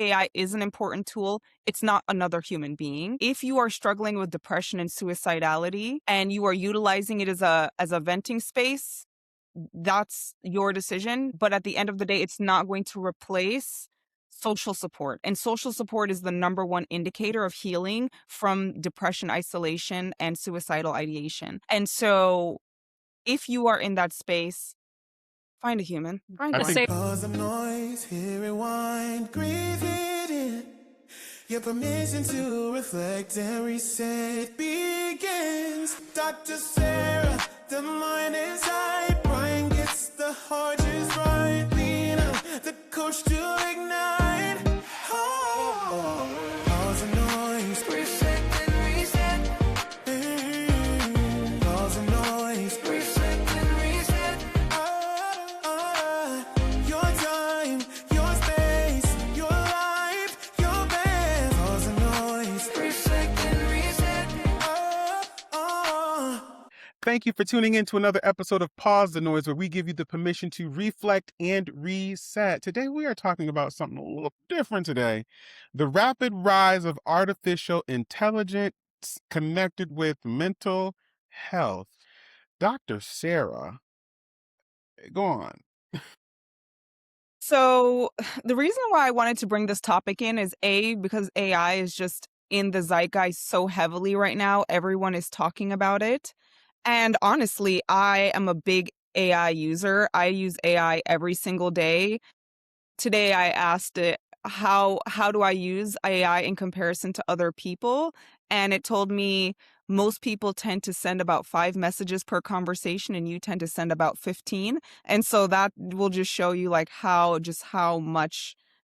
AI is an important tool, it's not another human being. If you are struggling with depression and suicidality and you are utilizing it as a venting space, that's your decision. But at the end of the day, it's not going to replace social support. And social support is the number one indicator of healing from depression, isolation, and suicidal ideation. And so if you are in that space, find a human. Find I one. think Pause the noise, hear rewind, breathe it in. Your permission to reflect and reset begins. Dr. Sarah, the mind is high. Brian gets the heart just right. Lena, the coach to ignite. Oh, pause the noise, reset and reset. Pause the noise, reset and reset. Your time, your space, your life, your best. Pause the noise, reset and reset. Thank you for tuning in to another episode of Pause the Noise, where we give you the permission to reflect and reset. Today, we are talking about something a little different today. The rapid rise of artificial intelligence connected with mental health. Dr. Saarah, go on. So the reason why I wanted to bring this topic in is because AI is just in the zeitgeist so heavily right now. Everyone is talking about it. And honestly, I am a big AI user. I use AI every single day. Today I asked it how do I use AI in comparison to other people? And it told me most people tend to send about 5 messages per conversation and you tend to send about 15. And so that will just show you like how much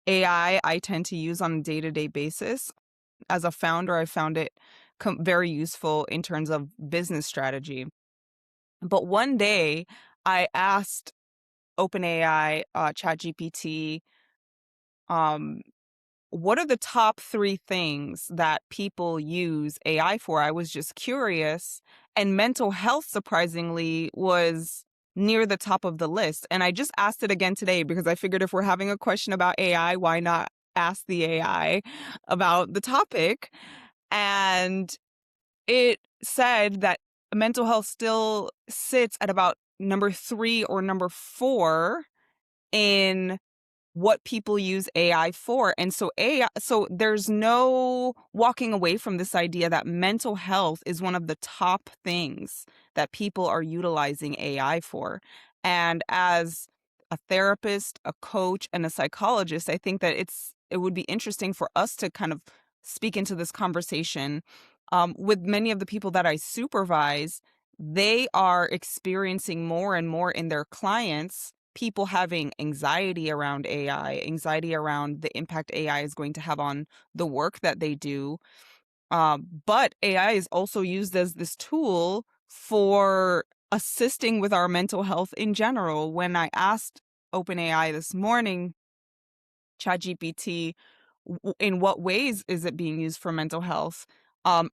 AI I tend to use on a day-to-day basis. As a founder, I found it very useful in terms of business strategy. But one day I asked OpenAI, ChatGPT, um, what are the top 3 things that people use AI for? I was just curious, and mental health, surprisingly, was near the top of the list. And I just asked it again today because I figured if we're having a question about AI, why not ask the AI about the topic? And it said that mental health still sits at about number 3 or number 4 in what people use AI for. And so there's no walking away from this idea that mental health is one of the top things that people are utilizing AI for. And as a therapist, a coach, and a psychologist, I think that it would be interesting for us to kind of speak into this conversation. With many of the people that I supervise, they are experiencing more and more in their clients people having anxiety around AI, anxiety around the impact AI is going to have on the work that they do. But AI is also used as this tool for assisting with our mental health in general. When I asked OpenAI this morning, ChatGPT, in what ways is it being used for mental health?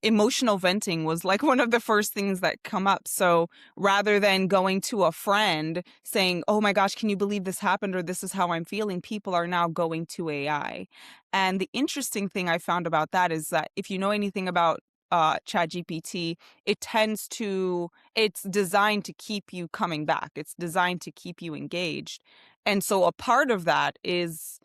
Emotional venting was like one of the first things that come up. So rather than going to a friend saying, oh my gosh, can you believe this happened or this is how I'm feeling, people are now going to AI. And the interesting thing I found about that is that if you know anything about ChatGPT, it's designed to keep you coming back. It's designed to keep you engaged. And so a part of that is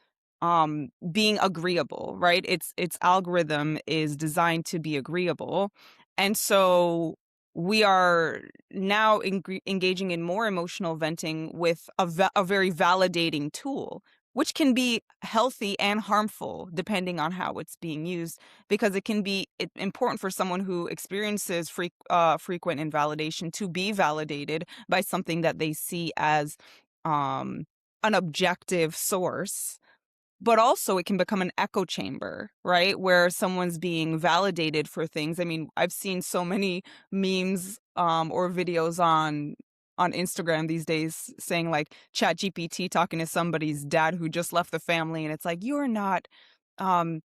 being agreeable, right? Its algorithm is designed to be agreeable. And so we are now engaging in more emotional venting with a very validating tool, which can be healthy and harmful depending on how it's being used, because it can be important for someone who experiences frequent invalidation to be validated by something that they see as an objective source. But also it can become an echo chamber, right? Where someone's being validated for things. I mean, I've seen so many memes or videos on Instagram these days saying like ChatGPT talking to somebody's dad who just left the family, and it's like, you're not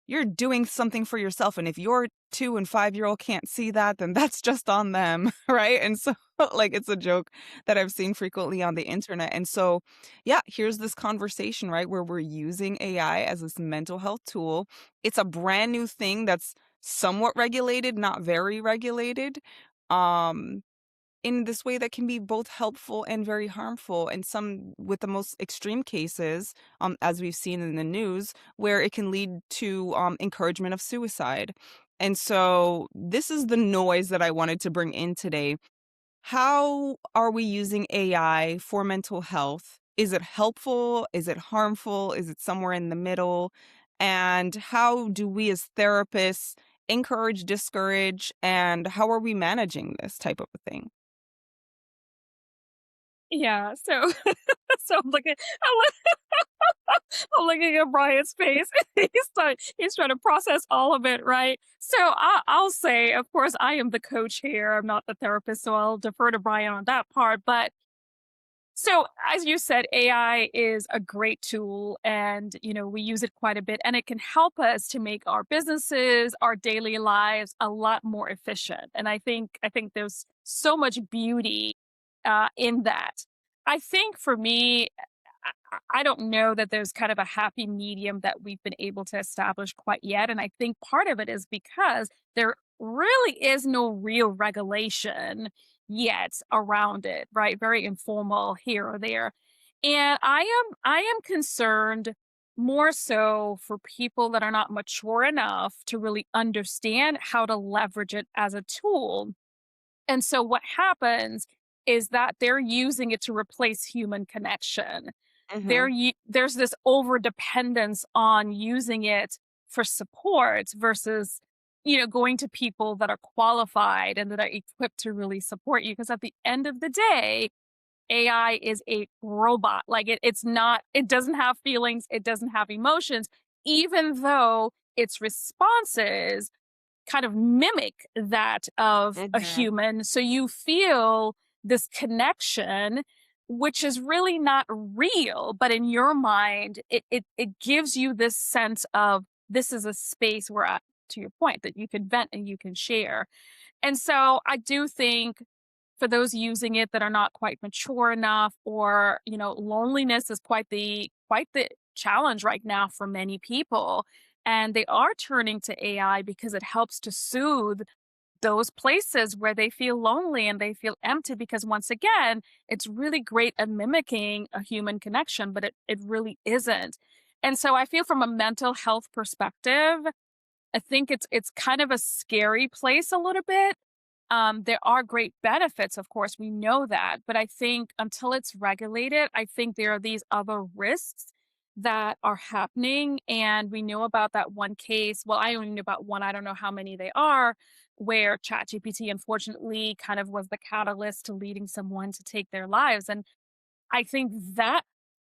you're doing something for yourself. And if your 2 and 5-year-old can't see that, then that's just on them. Right. And so, like, it's a joke that I've seen frequently on the internet. And so, yeah, here's this conversation, right, where we're using AI as this mental health tool. It's a brand new thing that's somewhat regulated, not very regulated. Um, in this way that can be both helpful and very harmful, and some with the most extreme cases, as we've seen in the news, where it can lead to encouragement of suicide. And so this is the noise that I wanted to bring in today. How are we using AI for mental health? Is it helpful? Is it harmful? Is it somewhere in the middle? And how do we as therapists encourage, discourage, and how are we managing this type of a thing? Yeah, so so I'm looking at Brian's face. He's trying to process all of it, right? So I'll say, of course, I am the coach here. I'm not the therapist, so I'll defer to Brian on that part. But so as you said, AI is a great tool, and we use it quite a bit, and it can help us to make our businesses, our daily lives a lot more efficient. And I think there's so much beauty in that. I think for me, I don't know that there's kind of a happy medium that we've been able to establish quite yet. And I think part of it is because there really is no real regulation yet around it, right? Very informal here or there. And I am concerned more so for people that are not mature enough to really understand how to leverage it as a tool. And so what happens is that they're using it to replace human connection. Hmm. There's this over dependence on using it for support versus going to people that are qualified and that are equipped to really support you, because at the end of the day, AI is a robot. Like it doesn't have feelings, it doesn't have emotions, even though its responses kind of mimic that of a Hmm. human. So you feel this connection, which is really not real, but in your mind, it gives you this sense of this is a space where, to your point, that you can vent and you can share. And so I do think for those using it that are not quite mature enough, or loneliness is quite the challenge right now for many people, and they are turning to AI because it helps to soothe those places where they feel lonely and they feel empty, because once again, it's really great at mimicking a human connection, but it really isn't. And so I feel from a mental health perspective, I think it's kind of a scary place a little bit. There are great benefits, of course, we know that, but I think until it's regulated, I think there are these other risks that are happening. And we know about that one case. Well, I only know about one, I don't know how many they are, where ChatGPT unfortunately kind of was the catalyst to leading someone to take their lives. And I think that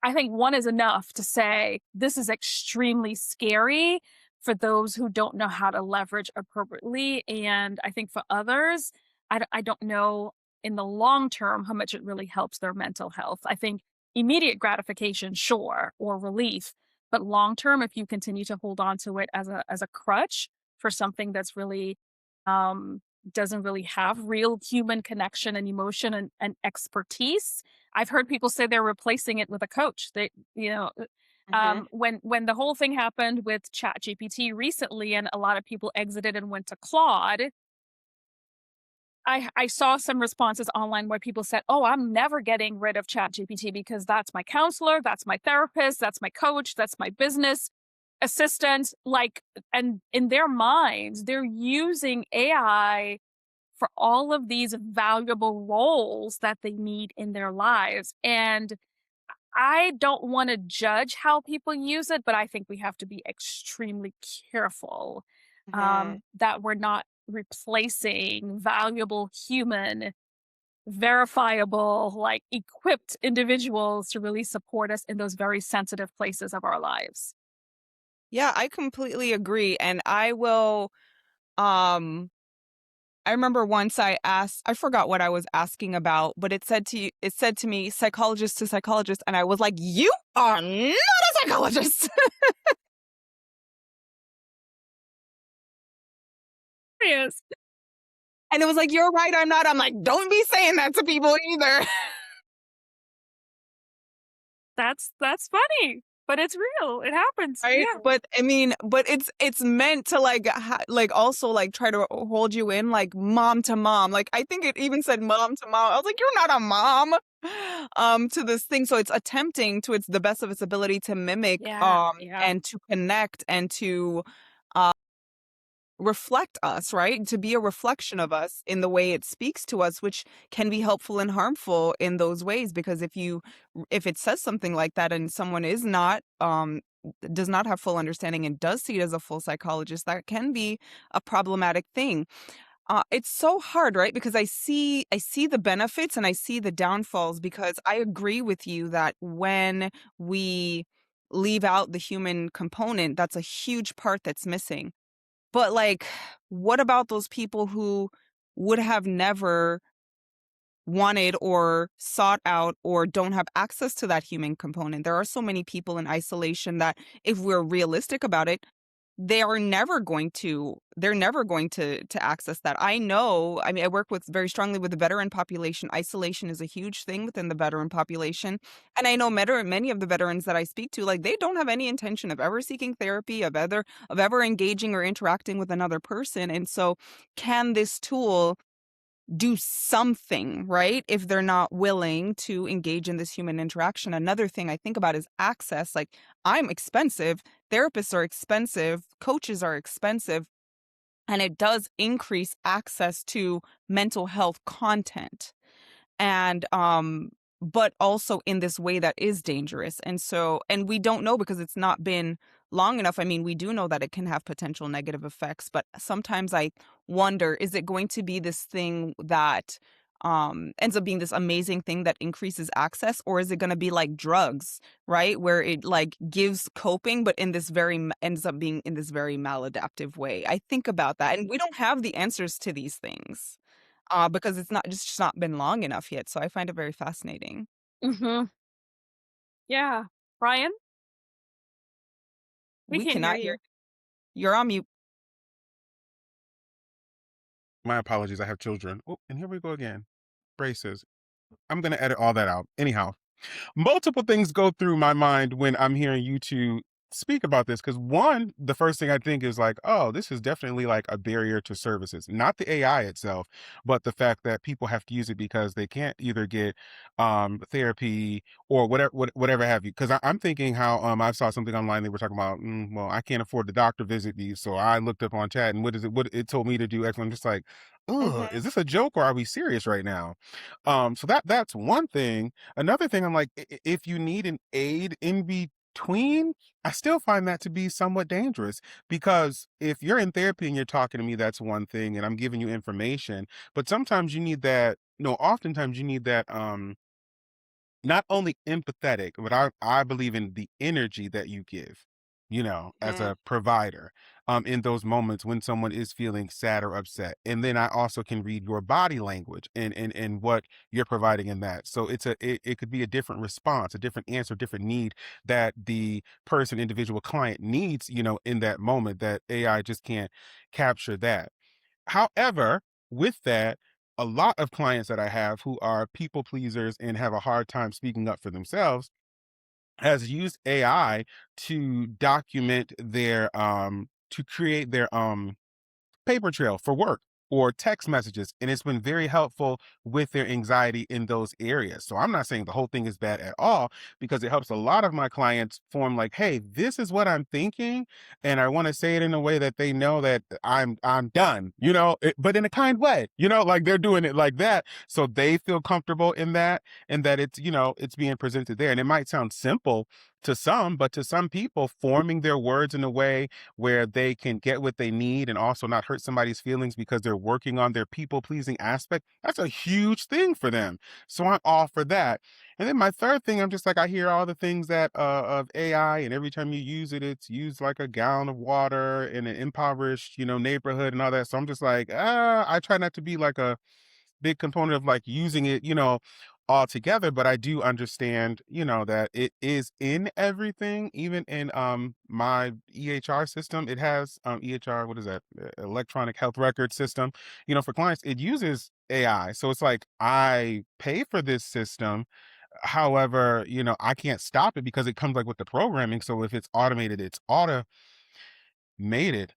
I think one is enough to say this is extremely scary for those who don't know how to leverage appropriately. And I think for others, I don't know in the long term how much it really helps their mental health. I think immediate gratification, sure, or relief. But long term, if you continue to hold on to it as a crutch for something that's really um, doesn't really have real human connection and emotion and expertise, I've heard people say they're replacing it with a coach. Hmm. When the whole thing happened with ChatGPT recently, and a lot of people exited and went to Claude, I saw some responses online where people said, "Oh, I'm never getting rid of ChatGPT because that's my counselor, that's my therapist, that's my coach, that's my business assistant." Like, and in their minds, they're using AI for all of these valuable roles that they need in their lives. And I don't want to judge how people use it, but I think we have to be extremely careful Hmm. that we're not replacing valuable human, verifiable, like equipped individuals to really support us in those very sensitive places of our lives. Yeah, I completely agree. And um, I remember once I forgot what I was asking about, but it said to me, psychologist to psychologist. And I was like, you are not a psychologist. Yes. And it was like, "You're right, I'm not." I'm like, "Don't be saying that to people either." That's funny, but it's real. It happens. Right? Yeah. But I mean, but it's meant to like like also like try to hold you in like mom to mom. Like I think it even said mom to mom. I was like, "You're not a mom." To this thing. So it's attempting to its the best of its ability to mimic Yeah. Yeah. and to connect and to uh reflect us, right? To be a reflection of us in the way it speaks to us, which can be helpful and harmful in those ways. Because if it says something like that and someone is not does not have full understanding and does see it as a full psychologist, that can be a problematic thing. It's so hard, right? Because I see the benefits and I see the downfalls, because I agree with you that when we leave out the human component, that's a huge part that's missing. But, like, what about those people who would have never wanted or sought out or don't have access to that human component? There are so many people in isolation that, if we're realistic about it, they're never going to access that. I know, I mean, I work with very strongly with the veteran population. Isolation is a huge thing within the veteran population. And I know many of the veterans that I speak to, like, they don't have any intention of ever seeking therapy, of ever engaging or interacting with another person. And so can this tool do something, right? If they're not willing to engage in this human interaction. Another thing I think about is access. Like, I'm expensive, therapists are expensive, coaches are expensive, and it does increase access to mental health content. And but also in this way that is dangerous. And so, and we don't know because it's not been long enough. I mean, we do know that it can have potential negative effects, but sometimes I wonder, is it going to be this thing that ends up being this amazing thing that increases access, or is it going to be like drugs, right, where it like gives coping but in this ends up being in this very maladaptive way? I think about that, and we don't have the answers to these things because it's just not been long enough yet. So I find it very fascinating. Mhm. Yeah. Brian, we We can't hear cannot hear. you. You're on mute. My apologies. I have children. Oh, and here we go again. Braces. I'm going to edit all that out. Anyhow, multiple things go through my mind when I'm hearing you two speak about this. Because one, the first thing I think is like, oh, this is definitely like a barrier to services, not the AI itself, but the fact that people have to use it because they can't either get therapy or whatever have you. Because I'm thinking how I saw something online, they were talking about, well, I can't afford the doctor visit these, so I looked up on chat and what it told me to do X. I'm just like, oh, Mhm. is this a joke or are we serious right now? So that's one thing. Another thing, I'm like, if you need an aid in between, I still find that to be somewhat dangerous, because if you're in therapy and you're talking to me, that's one thing, and I'm giving you information. But sometimes you need that. No, oftentimes you need that. Not only empathetic, but I believe in the energy that you give, as Mhm. a provider, in those moments when someone is feeling sad or upset. And then I also can read your body language and what you're providing in that. So it could be a different response, a different answer, different need that the individual client needs, in that moment, that AI just can't capture that. However, with that, a lot of clients that I have who are people pleasers and have a hard time speaking up for themselves has used AI to document to create their paper trail for work or text messages. And it's been very helpful with their anxiety in those areas. So I'm not saying the whole thing is bad at all, because it helps a lot of my clients form like, hey, this is what I'm thinking. And I want to say it in a way that they know that I'm done, but in a kind way, like they're doing it like that. So they feel comfortable in that, and that it's being presented there. And it might sound simple to some, but to some people, forming their words in a way where they can get what they need and also not hurt somebody's feelings because they're working on their people pleasing aspect, that's a huge thing for them. So I'm all for that. And then my third thing, I'm just like, I hear all the things that of AI, and every time you use it, it's used like a gallon of water in an impoverished, neighborhood and all that. So I'm just like, I try not to be like a big component of like using it, altogether, but I do understand, that it is in everything, even in my EHR system. It has EHR, what is that? Electronic health record system. For clients, it uses AI. So it's like I pay for this system. However, I can't stop it because it comes like with the programming. So if it's automated, it's automated.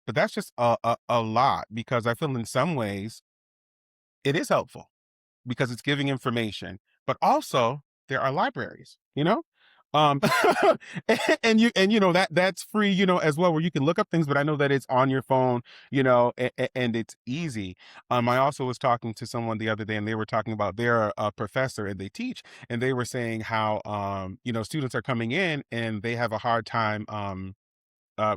But that's just a lot because I feel in some ways it is helpful because it's giving information, but also there are libraries, Um and that's free, as well, where you can look up things, but I know that it's on your phone, and it's easy. I also was talking to someone the other day and they were talking about their professor and they teach, and they were saying how students are coming in and they have a hard time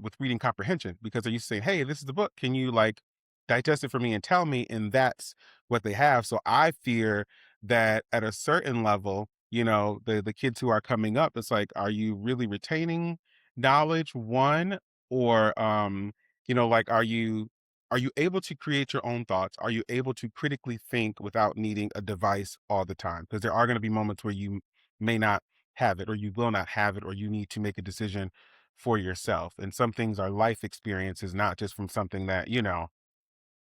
with reading comprehension because they're used to saying, "Hey, this is the book. Can you like digest it for me and tell me?" And that's what they have. So I fear that at a certain level, the kids who are coming up, it's like, are you really retaining knowledge? One, or like, are you able to create your own thoughts? Are you able to critically think without needing a device all the time? Because there are going to be moments where you may not have it, or you will not have it, or you need to make a decision for yourself. And some things are life experiences, not just from something that,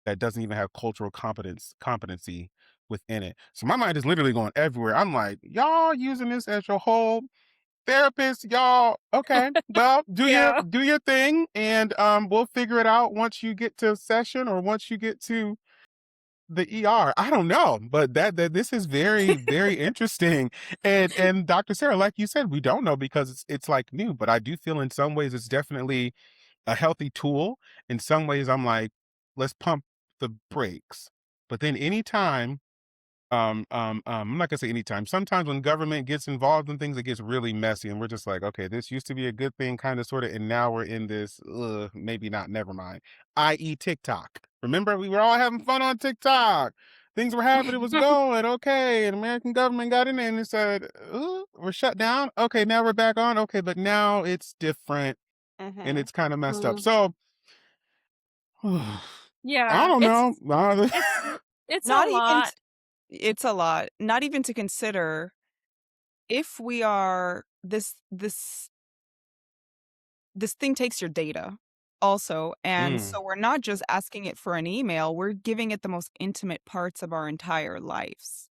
that doesn't even have cultural competency within it. So my mind is literally going everywhere. I'm like, y'all using this as your whole therapist, y'all. Okay. Well, do your Yeah. do your thing and we'll figure it out once you get to session or once you get to the ER. I don't know, but that this is very, very interesting. And Dr. Sarah, like you said, we don't know because it's like new, but I do feel in some ways it's definitely a healthy tool. In some ways, I'm like, let's pump the brakes. But then anytime I'm not gonna say anytime. Sometimes when government gets involved in things, it gets really messy, and we're just like, okay, this used to be a good thing, kind of, sort of, and now we're in this. Maybe not. Never mind. I.e., TikTok. Remember, we were all having fun on TikTok. Things were happening. It was going okay, and American government got in there and it said, "We're shut down." Okay, now we're back on. Okay, but now it's different, and Mhm. it's kind of messed up. Mm. So I Yeah. don't It's know. it's it's a Not even lot. t It's a lot. Not even to consider if we are this thing takes your data also, and Mm, so we're not just asking it for an email, we're giving it the most intimate parts of our entire lives,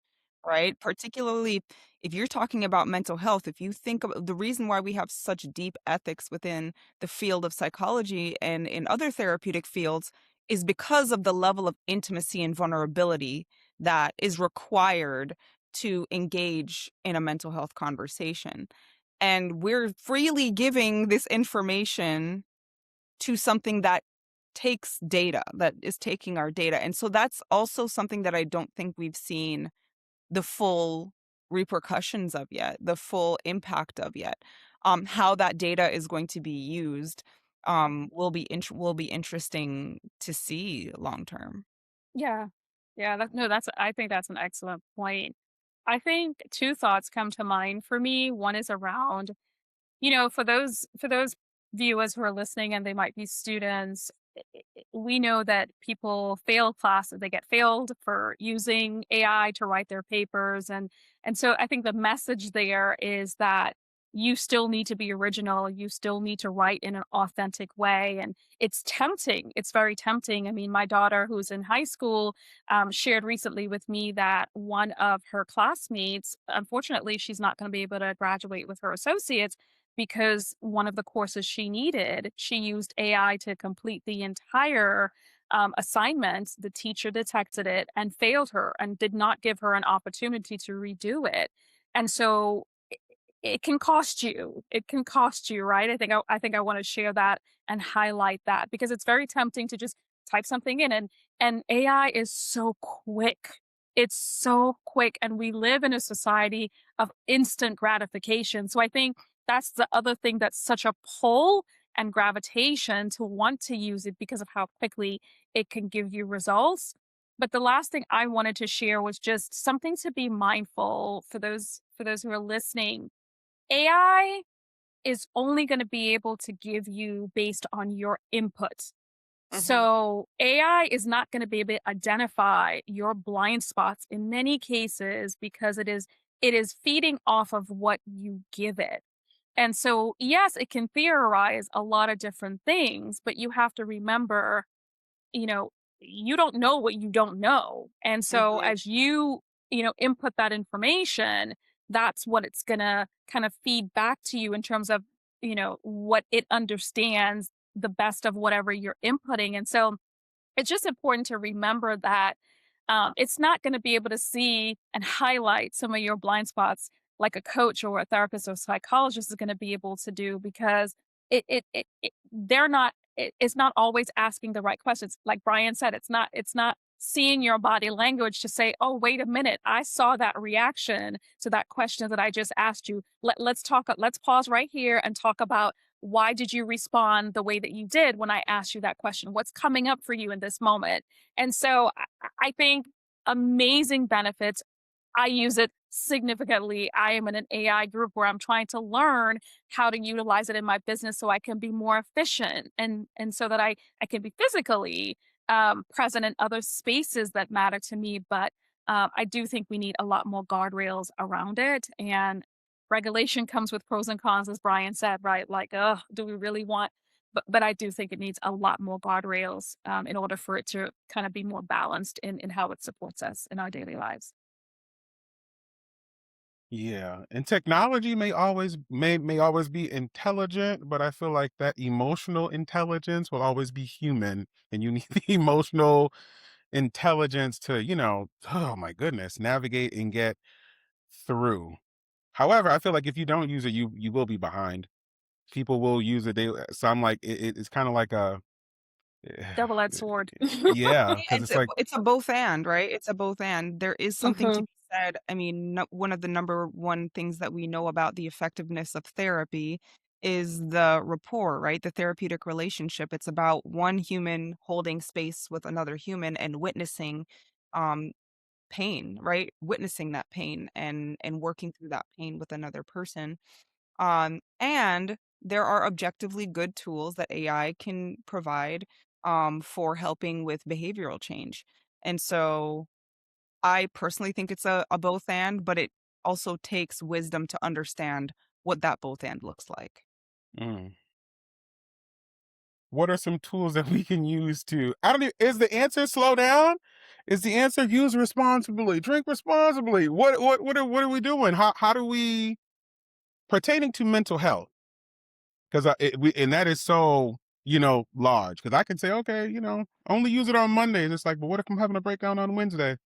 right? Particularly if you're talking about mental health, if you think of the reason why we have such deep ethics within the field of psychology and in other therapeutic fields is because of the level of intimacy and vulnerability that is required to engage in a mental health conversation. And we're freely giving this information to something that takes data, that is taking our data. And so that's also something that I don't think we've seen the full repercussions of yet, the full impact of yet. How that data is going to be used will be interesting to see long term. Yeah. Yeah, that's I think that's an excellent point. I think two thoughts come to mind for me. One is around, for those viewers who are listening and they might be students, we know that people fail classes. They get failed for using AI to write their papers, and so I think the message there is that you still need to be original. You still need to write in an authentic way, and it's tempting. It's very tempting. I mean, my daughter, who's in high school, shared recently with me that one of her classmates, unfortunately, she's not going to be able to graduate with her associates because one of the courses she needed, she used AI to complete the entire assignment. The teacher detected it and failed her and did not give her an opportunity to redo it. And so it can cost you. It can cost you, right? I think I want to share that and highlight that because it's very tempting to just type something in, and AI is so quick. It's so quick, and we live in a society of instant gratification. So I think that's the other thing that's such a pull and gravitation to want to use it because of how quickly it can give you results. But the last thing I wanted to share was just something to be mindful for those who are listening. AI is only going to be able to give you based on your input. Mhm. So AI is not going to be able to identify your blind spots in many cases because it is it is feeding off of what you give it. And so, yes, it can theorize a lot of different things, but you have to remember, you know, you don't know what you don't know. And so Mhm. as you input that information, that's what it's going to kind of feed back to you in terms of, what it understands the best of whatever you're inputting. And so it's just important to remember that it's not going to be able to see and highlight some of your blind spots like a coach or a therapist or psychologist is going to be able to do because they're not it's not always asking the right questions. Like Brian said, it's not seeing your body language to say, oh, wait a minute, I saw that reaction to that question that I just asked you. Let's pause right here and talk about why did you respond the way that you did when I asked you that question? What's coming up for you in this moment? And so I think amazing benefits. I use it significantly. I am in an AI group where I'm trying to learn how to utilize it in my business so I can be more efficient and so that I can be physically present in other spaces that matter to me. But I do think we need a lot more guardrails around it. And regulation comes with pros and cons, as Brian said, right? Like, do we really want? But I do think it needs a lot more guardrails in order for it to kind of be more balanced in how it supports us in our daily lives. Yeah, and technology may always be intelligent, but I feel like that emotional intelligence will always be human, and you need the emotional intelligence to, oh my goodness, navigate and get through. However, I feel like if you don't use it, you will be behind. People will use it. So I'm like, it's kind of like a, Double-edged sword. yeah, Yeah, because it's like, it's a both and, right? It's a both and. There is something to Mhm. be said. I mean, no, one of the number one things that we know about the effectiveness of therapy is the rapport, right? The therapeutic relationship. It's about one human holding space with another human and witnessing um pain, right? Witnessing that pain and working through that pain with another person. And there are objectively good tools that AI can provide for helping with behavioral change. And so I personally think it's a both and, but it also takes wisdom to understand what that both and looks like. mm, what are some tools that we can use to, I don't know, is the answer slow down? Is the answer use responsibly, drink responsibly? What are we doing? How do we, pertaining to mental health? Because and that is so, large. Because I can say, okay, only use it on Mondays. It's like, but what if I'm having a breakdown on Wednesday?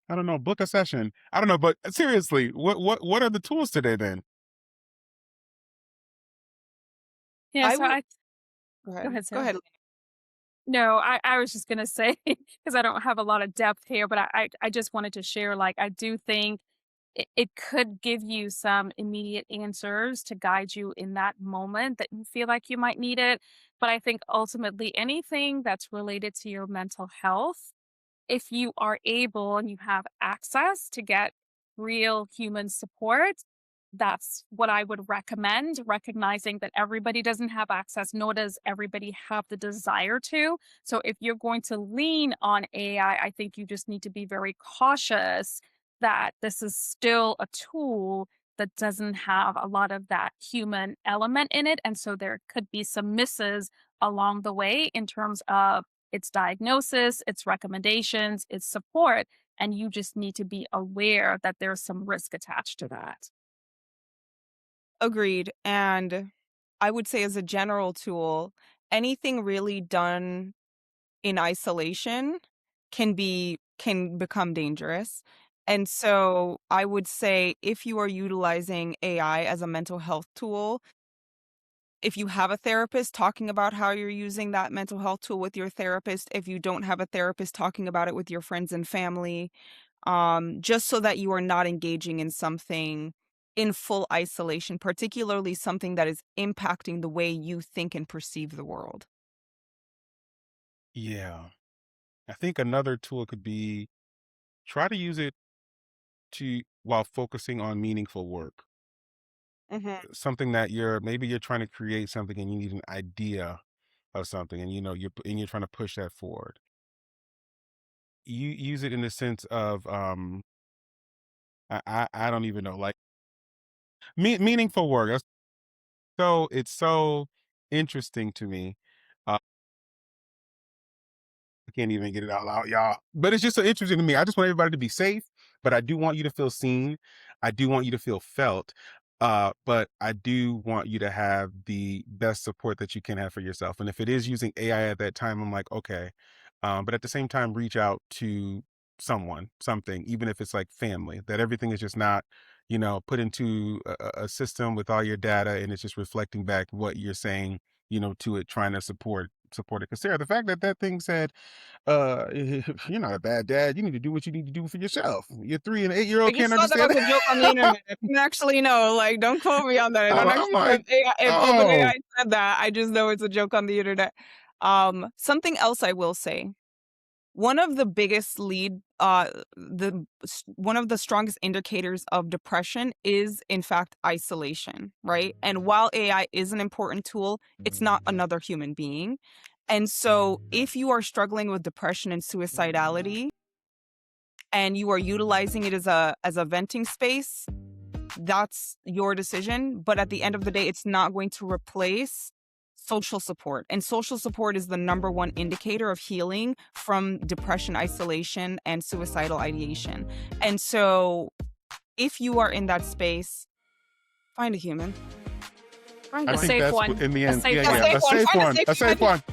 I don't know. Book a session. I don't know. But seriously, what are the tools today then? Yeah, I so would I go go ahead. ahead, Go Sarah. ahead. No, I was just gonna say because I don't have a lot of depth here, but I just wanted to share, like, I do think it could give you some immediate answers to guide you in that moment that you feel like you might need it. But I think ultimately anything that's related to your mental health, if you are able and you have access to get real human support, that's what I would recommend, recognizing that everybody doesn't have access, nor does everybody have the desire to. So, if you're going to lean on AI, I think you just need to be very cautious that this is still a tool that doesn't have a lot of that human element in it. And so, there could be some misses along the way in terms of its diagnosis, its recommendations, its support. And you just need to be aware that there's some risk attached to that. Agreed. And I would say as a general tool, anything really done in isolation can become dangerous. And so I would say if you are utilizing AI as a mental health tool, if you have a therapist, talking about how you're using that mental health tool with your therapist, if you don't have a therapist, talking about it with your friends and family, just so that you are not engaging in something in full isolation, particularly something that is impacting the way you think and perceive the world. Yeah. I think another tool could be, try to use it to while focusing on meaningful work. Mhm. Something that maybe you're trying to create something and you need an idea of something, and you're trying to push that forward. You use it in the sense of I don't even know. Like meaningful work. It's so interesting to me. I can't even get it out loud, y'all. But it's just so interesting to me. I just want everybody to be safe, but I do want you to feel seen. I do want you to feel felt. But I do want you to have the best support that you can have for yourself. And if it is using AI at that time, I'm like, okay. But at the same time, reach out to someone, something, even if it's like family, that everything is just not, put into a system with all your data and it's just reflecting back what you're saying, to it, trying to support it. Because Sarah, the fact that that thing said, you're not a bad dad. You need to do what you need to do for yourself. Your 3 and 8 year I old just can't saw that understand as a joke on the that. internet. I don't actually know. Like, don't quote me on that. I don't I'm actually know like, if oh, OpenAI said that. I just know it's a joke on the internet. Something else I will say. One of the biggest one of the strongest indicators of depression is, in fact, isolation, right? And while AI is an important tool, it's not another human being. And so if you are struggling with depression and suicidality and you are utilizing it as a venting space, that's your decision. But at the end of the day, it's not going to replace social support. And social support is the number one indicator of healing from depression, isolation, and suicidal ideation. And so if you are in that space, find a human. Find I A one. think safe that's one. in the A end. safe Yeah, one. yeah, a safe Find a one, safe a safe human. one.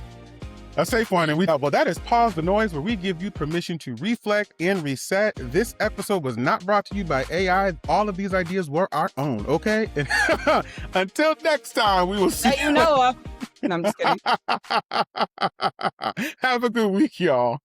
A safe one. And well, that is Pause the Noise, where we give you permission to reflect and reset. This episode was not brought to you by AI. All of these ideas were our own, okay? Until next time, we will see That you know of. No, I'm just kidding. Have a good week, y'all.